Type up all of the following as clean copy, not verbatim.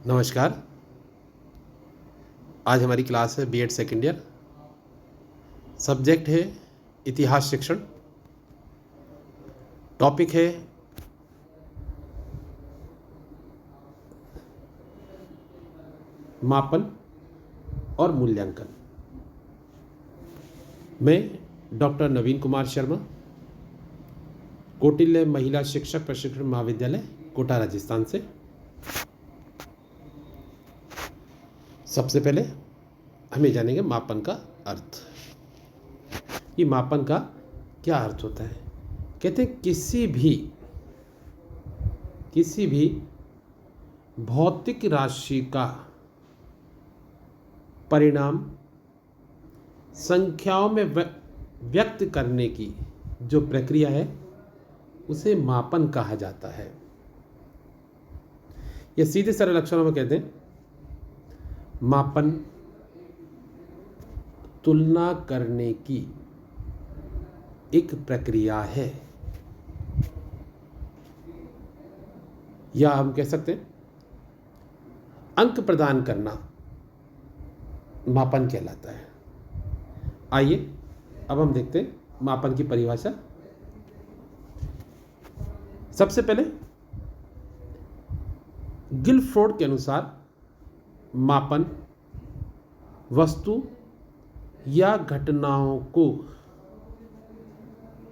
नमस्कार। आज हमारी क्लास है बीएड सेकेंड ईयर। सब्जेक्ट है इतिहास शिक्षण। टॉपिक है मापन और मूल्यांकन। मैं डॉक्टर नवीन कुमार शर्मा, कौटिल्य महिला शिक्षक प्रशिक्षण महाविद्यालय, कोटा, राजस्थान से। सबसे पहले हमें जानेंगे मापन का अर्थ। ये मापन का क्या अर्थ होता है? कहते हैं किसी भी भौतिक राशि का परिणाम संख्याओं में व्यक्त करने की जो प्रक्रिया है उसे मापन कहा जाता है। यह सीधे सरल अक्षरों में कहते हैं मापन तुलना करने की एक प्रक्रिया है, या हम कह सकते हैं अंक प्रदान करना मापन कहलाता है। आइए अब हम देखते हैं मापन की परिभाषा। सबसे पहले गिलफोर्ड के अनुसार मापन वस्तु या घटनाओं को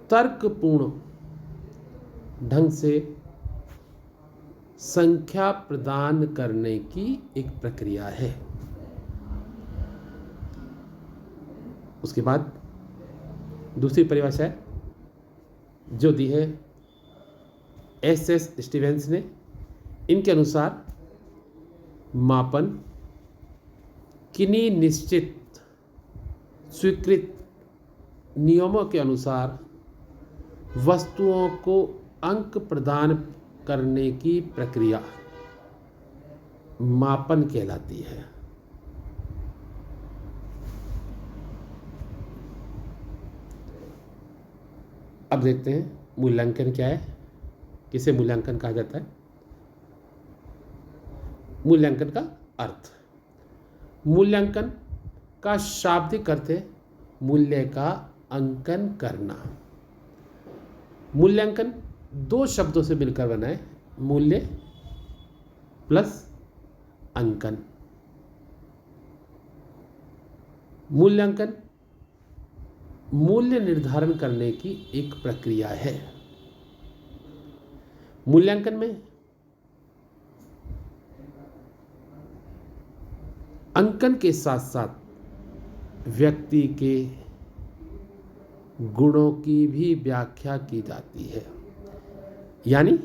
तर्कपूर्ण ढंग से संख्या प्रदान करने की एक प्रक्रिया है। उसके बाद दूसरी परिभाषा है जो दी है एस स्टीवेंस ने। इनके अनुसार मापन किन्हीं निश्चित स्वीकृत नियमों के अनुसार वस्तुओं को अंक प्रदान करने की प्रक्रिया मापन कहलाती है। अब देखते हैं मूल्यांकन क्या है, किसे मूल्यांकन कहा जाता है। मूल्यांकन का अर्थ, मूल्यांकन का शाब्दिक अर्थ है मूल्य का अंकन करना। मूल्यांकन दो शब्दों से मिलकर बना है, मूल्य प्लस अंकन। मूल्यांकन मूल्य निर्धारण करने की एक प्रक्रिया है। मूल्यांकन में अंकन के साथ साथ व्यक्ति के गुणों की भी व्याख्या की जाती है। यानी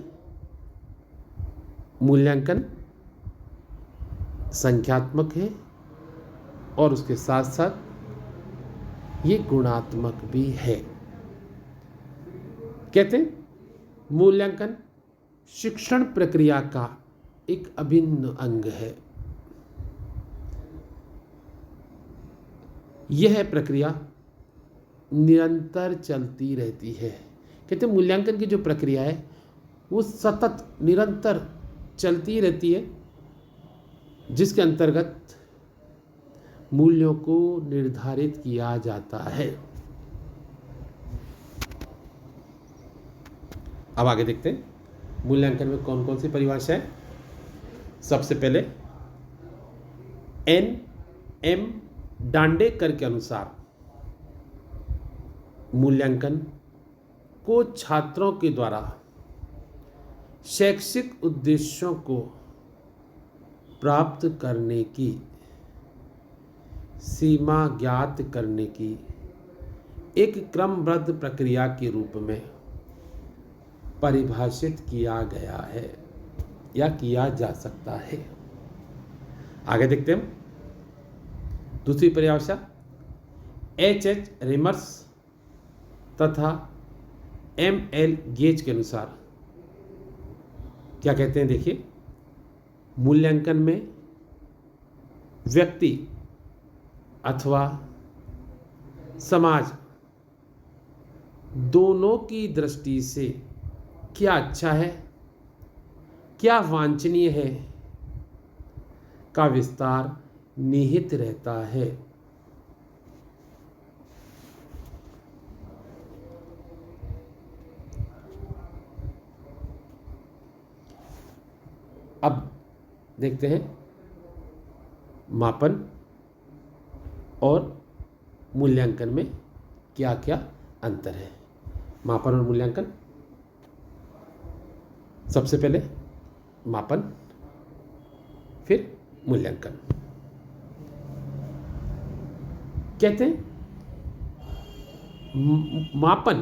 मूल्यांकन संख्यात्मक है और उसके साथ साथ ये गुणात्मक भी है। कहते हैं मूल्यांकन शिक्षण प्रक्रिया का एक अभिन्न अंग है। यह प्रक्रिया निरंतर चलती रहती है। कहते हैं मूल्यांकन की जो प्रक्रिया है वो सतत निरंतर चलती रहती है, जिसके अंतर्गत मूल्यों को निर्धारित किया जाता है। अब आगे देखते हैं मूल्यांकन में कौन कौन सी परिभाषा है। सबसे पहले एन.एम. डांडेकर के अनुसार मूल्यांकन को छात्रों के द्वारा शैक्षिक उद्देश्यों को प्राप्त करने की सीमा ज्ञात करने की एक क्रमबद्ध प्रक्रिया के रूप में परिभाषित किया गया है या किया जा सकता है। आगे देखते हैं दूसरी परिभाषा एच रेमर्स तथा एम.एल. गेज के अनुसार क्या कहते हैं। देखिए, मूल्यांकन में व्यक्ति अथवा समाज दोनों की दृष्टि से क्या अच्छा है, क्या वांछनीय है, का विस्तार निहित रहता है। अब देखते हैं मापन और मूल्यांकन में क्या क्या अंतर है। मापन और मूल्यांकन, सबसे पहले मापन, फिर मूल्यांकन। कहते हैं मापन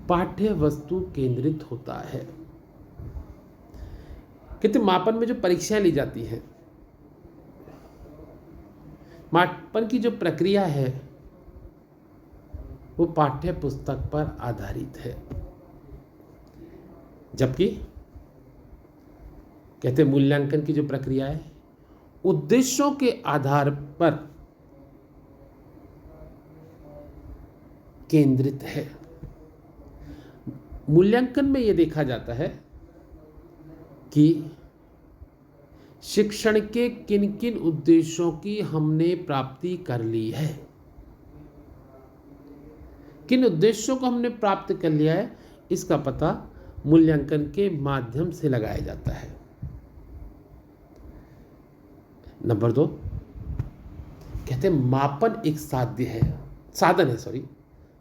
पाठ्य वस्तु केंद्रित होता है। कहते मापन में जो परीक्षाएं ली जाती हैं, मापन की जो प्रक्रिया है वो पाठ्य पुस्तक पर आधारित है, जबकि कहते मूल्यांकन की जो प्रक्रिया है उद्देश्यों के आधार पर केंद्रित है। मूल्यांकन में यह देखा जाता है कि शिक्षण के किन किन उद्देश्यों की हमने प्राप्ति कर ली है, किन उद्देश्यों को हमने प्राप्त कर लिया है, इसका पता मूल्यांकन के माध्यम से लगाया जाता है। नंबर 2, कहते हैं मापन एक साधन है,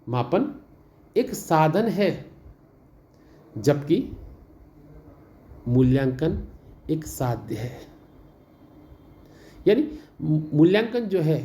मापन एक साधन है, जबकि मूल्यांकन एक साध्य है। यानी मूल्यांकन जो है